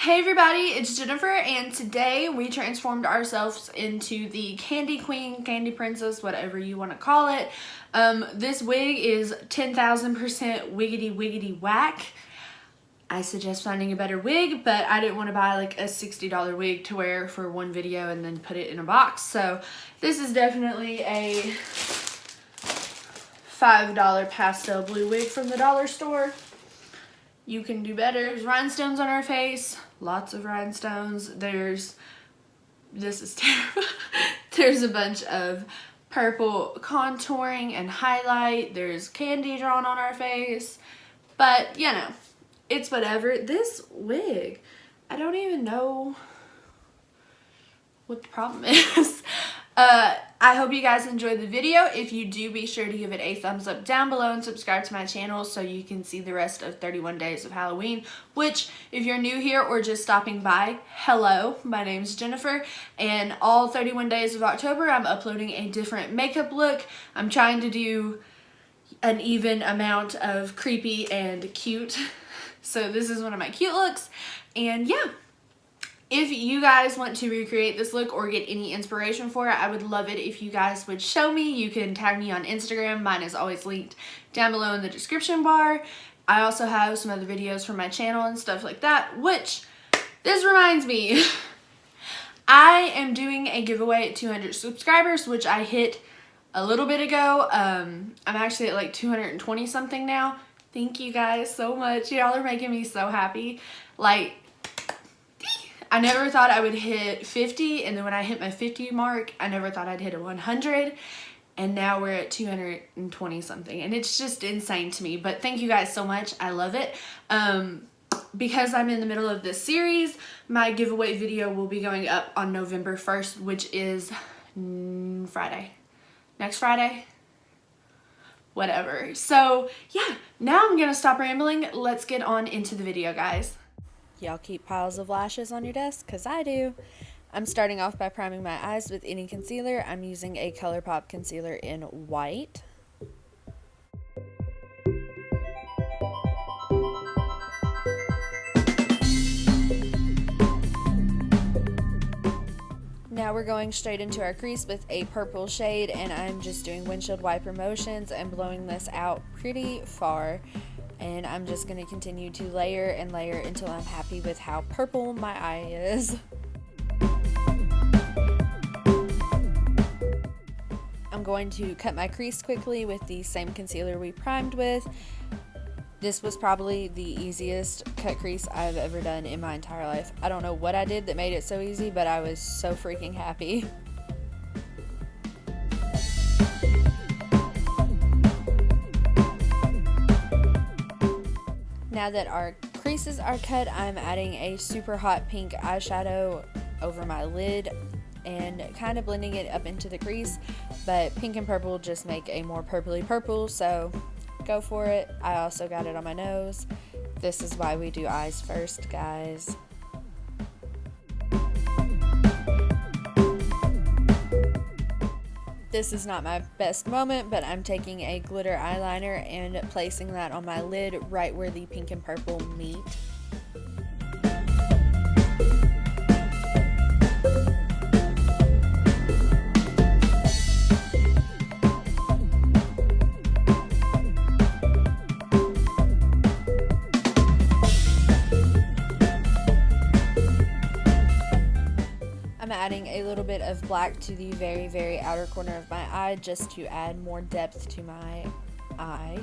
Hey everybody, it's Jennifer, and today we transformed ourselves into the Candy Queen, Candy Princess, whatever you want to call it. This wig is 10,000% wiggity wiggity whack. I suggest finding a better wig, but I didn't want to buy like a $60 wig to wear for one video and then put it in a box. So this is definitely a $5 pastel blue wig from the dollar store. You can do better. There's rhinestones on our face, lots of rhinestones. This is terrible. There's a bunch of purple contouring and highlight. There's candy drawn on our face, but you know, it's whatever. This wig, I don't even know what the problem is. I hope you guys enjoyed the video. If you do, be sure to give it a thumbs up down below and subscribe to my channel so you can see the rest of 31 Days of Halloween, which if you're new here or just stopping by, hello, my name's Jennifer, and all 31 days of October I'm uploading a different makeup look. I'm trying to do an even amount of creepy and cute, so this is one of my cute looks, and yeah. If you guys want to recreate this look or get any inspiration for it, I would love it if you guys would show me. You can tag me on Instagram. Mine is always linked down below in the description bar. I also have some other videos from my channel and stuff like that, which this reminds me. I am doing a giveaway at 200 subscribers, which I hit a little bit ago. I'm actually at like 220 something now. Thank you guys so much. Y'all are making me so happy. Like, I never thought I would hit 50, and then when I hit my 50 mark, I never thought I'd hit a 100, and now we're at 220 something, and it's just insane to me. But thank you guys so much. I love it. Because I'm in the middle of this series, my giveaway video will be going up on November 1st, which is Friday. Next Friday? Whatever. So, yeah, now I'm gonna stop rambling. Let's get on into the video, guys. Y'all keep piles of lashes on your desk? Because I do. I'm starting off by priming my eyes with any concealer. I'm using a ColourPop concealer in white. Now we're going straight into our crease with a purple shade, and I'm just doing windshield wiper motions and blowing this out pretty far. And I'm just going to continue to layer and layer until I'm happy with how purple my eye is. I'm going to cut my crease quickly with the same concealer we primed with. This was probably the easiest cut crease I've ever done in my entire life. I don't know what I did that made it so easy, but I was so freaking happy. Now that our creases are cut, I'm adding a super hot pink eyeshadow over my lid and kind of blending it up into the crease, but pink and purple just make a more purpley purple, so go for it. I also got it on my nose. This is why we do eyes first, guys. This is not my best moment, but I'm taking a glitter eyeliner and placing that on my lid right where the pink and purple meet. Adding a little bit of black to the very, very outer corner of my eye just to add more depth to my eye.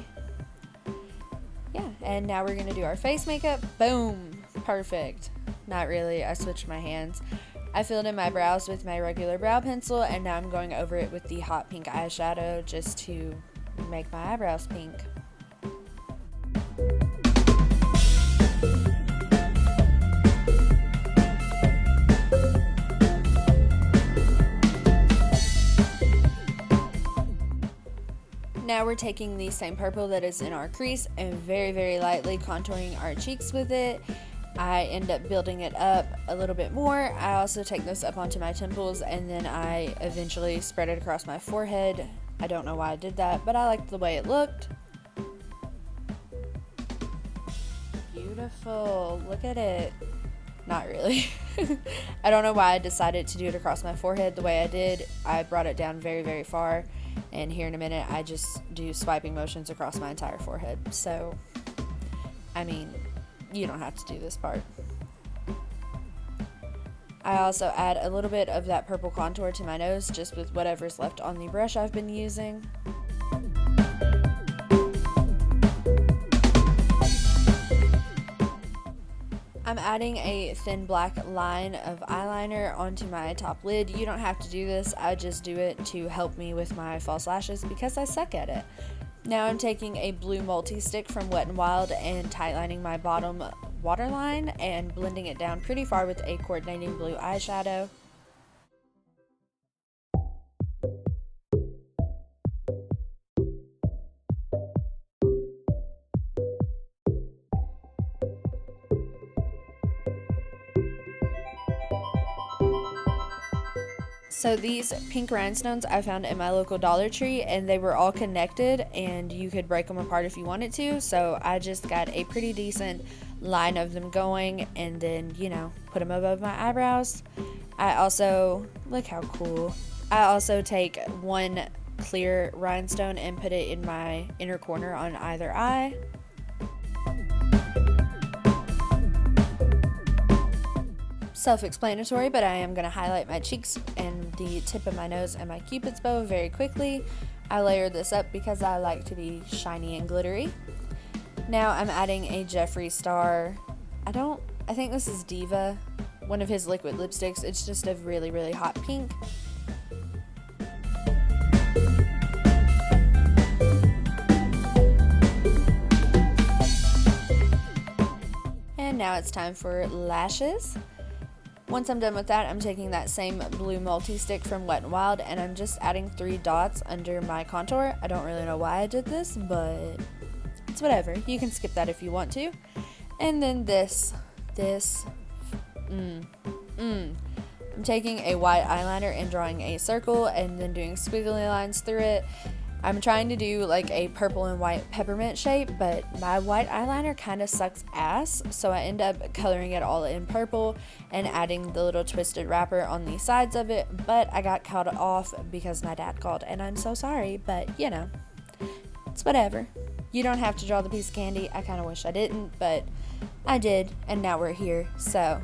Yeah, and now we're going to do our face makeup. Boom! Perfect. Not really. I switched my hands. I filled in my brows with my regular brow pencil, and now I'm going over it with the hot pink eyeshadow just to make my eyebrows pink. Now we're taking the same purple that is in our crease and very, very lightly contouring our cheeks with it. I end up building it up a little bit more. I also take this up onto my temples, and then I eventually spread it across my forehead. I don't know why I did that, but I liked the way it looked. Beautiful. Look at it. not really. I don't know why I decided to do it across my forehead the way I did. I brought it down very, very far, and here in a minute I just do swiping motions across my entire forehead. So, I mean, you don't have to do this part. I also add a little bit of that purple contour to my nose, just with whatever's left on the brush I've been using. I'm adding a thin black line of eyeliner onto my top lid. You don't have to do this, I just do it to help me with my false lashes because I suck at it. Now I'm taking a blue multi-stick from Wet n Wild and tightlining my bottom waterline and blending it down pretty far with a coordinating blue eyeshadow. So these pink rhinestones I found in my local Dollar Tree, and they were all connected and you could break them apart if you wanted to. So I just got a pretty decent line of them going and then, you know, put them above my eyebrows. I also, look how cool. I also take one clear rhinestone and put it in my inner corner on either eye. Self-explanatory, but I am going to highlight my cheeks and the tip of my nose and my cupid's bow very quickly. I layered this up because I like to be shiny and glittery. Now I'm adding a Jeffree Star, I think this is Diva, one of his liquid lipsticks. It's just a really, really hot pink. And now it's time for lashes. Once I'm done with that, I'm taking that same blue multi-stick from Wet n Wild and I'm just adding 3 dots under my contour. I don't really know why I did this, but it's whatever. You can skip that if you want to. And then I'm taking a white eyeliner and drawing a circle and then doing squiggly lines through it. I'm trying to do like a purple and white peppermint shape, but my white eyeliner kind of sucks ass, so I end up coloring it all in purple and adding the little twisted wrapper on the sides of it, but I got cut off because my dad called and I'm so sorry, but you know, it's whatever. You don't have to draw the piece of candy. I kind of wish I didn't, but I did, and now we're here, so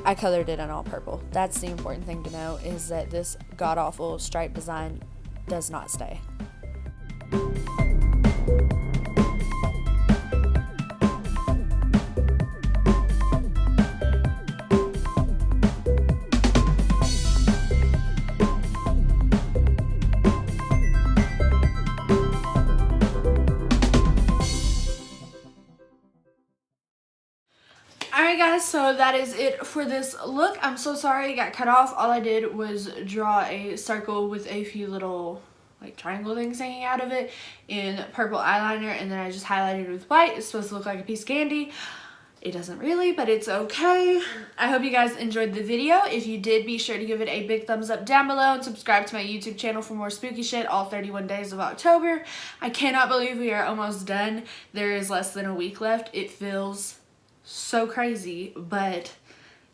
I colored it in all purple. That's the important thing to know, is that this god-awful stripe design does not stay. Alright guys, so that is it for this look. I'm so sorry it got cut off. All I did was draw a circle with a few little like triangle things hanging out of it in purple eyeliner, and then I just highlighted it with white. It's supposed to look like a piece of candy. It doesn't really, but it's okay. I hope you guys enjoyed the video. If you did, be sure to give it a big thumbs up down below and subscribe to my YouTube channel for more spooky shit all 31 days of October. I cannot believe we are almost done. There is less than a week left. It feels so crazy, but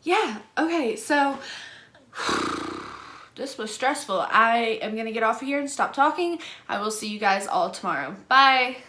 yeah. Okay, so this was stressful. I am gonna get off of here and stop talking. I will see you guys all tomorrow. Bye.